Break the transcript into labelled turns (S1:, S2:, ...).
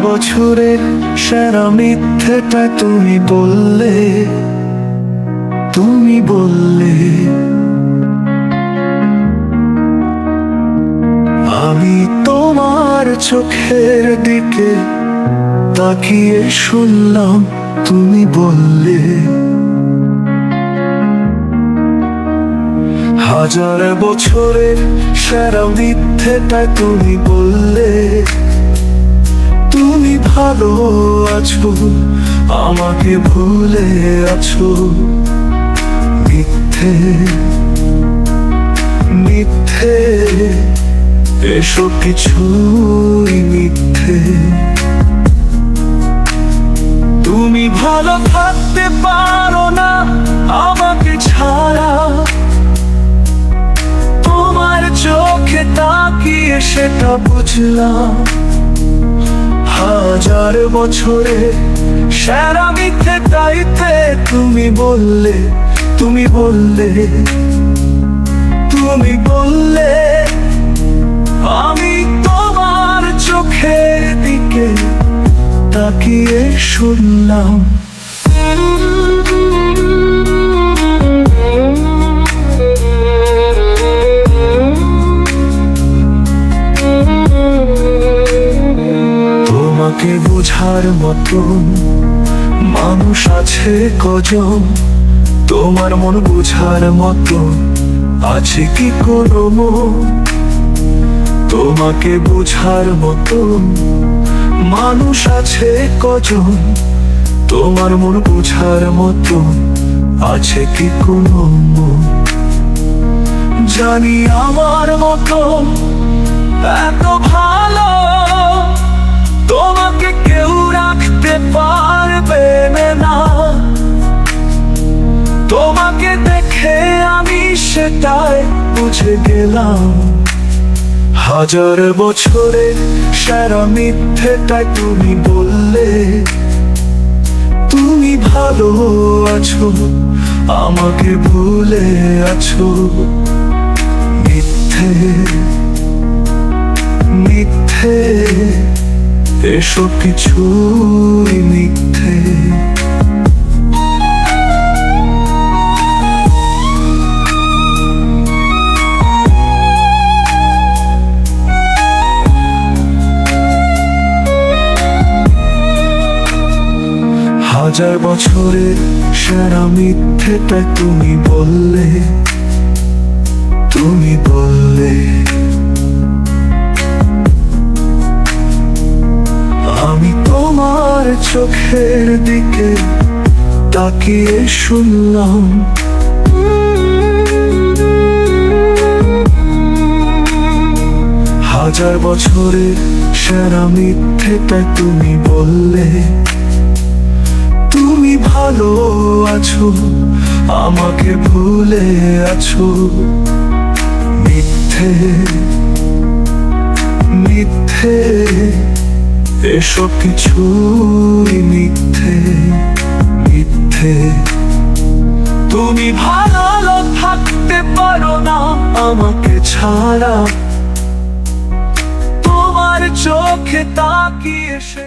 S1: বছরের সেরা মিথ্যেটা তুমি বললে, তুমি বললে। আমি তোমার চোখের দিকে তাকিয়ে শুনলাম তুমি বললে, হাজার বছরের সেরা মিথ্যেটা তুমি বললে, তুমি ভালো আছো, আমাকে ভুলে আছো। মিথ্যে মিথ্যে এসব কিছুই মিথ্যে। তুমি ভালো থাকতে পারো না আমাকে ছাড়া, তোমার চোখে তাকিয়ে সেটা বুঝলাম। হাজার বছরে সেরা মিথ্যেটাইতে তুমি বললে, তুমি বললে, তুমি বললে। আমি তোমার চোখের দিকে তাকিয়ে শুনলাম। তোমাকে বোঝার মতন মানুষ আছে কজন? তোমার মন বোঝার মতো আছে কি কোনো মন? তোমাকে বোঝার মতন মানুষ আছে কজন? তোমার মন বোঝার মতো আছে কি কোনো মন? জানি আমার মতো এত ভালো তোমাকে কেউ রাখতে পারবে না। তোমাকে দেখে আমি সেটাই বুঝে গেলাম। হাজার বছরের সেরা মিথ্যেটাই তুমি বললে, তুমি ভালো আছো, আমাকে ভুলে আছো। মিথ্যে মিথ্যে এসব কিছুই মিথ্যে। হাজার বছরের সেরা মিথ্যেটা তুমি বললে, তুমি বললে। আমি তোমার চোখের দিকে তাকিয়ে শুনলাম। হাজার বছরের সেরা মিথ্যেটা তুমি বললে, তুমি ভালো আছো, আমাকে ভুলে আছো। মিথ্যে মিথ্যে এসব কিছুই মিথ্যে মিথ্যে। তুমি ভালো থাকতে পারো না আমাকে ছাড়া, তোমার চোখে তাকিয়ে সে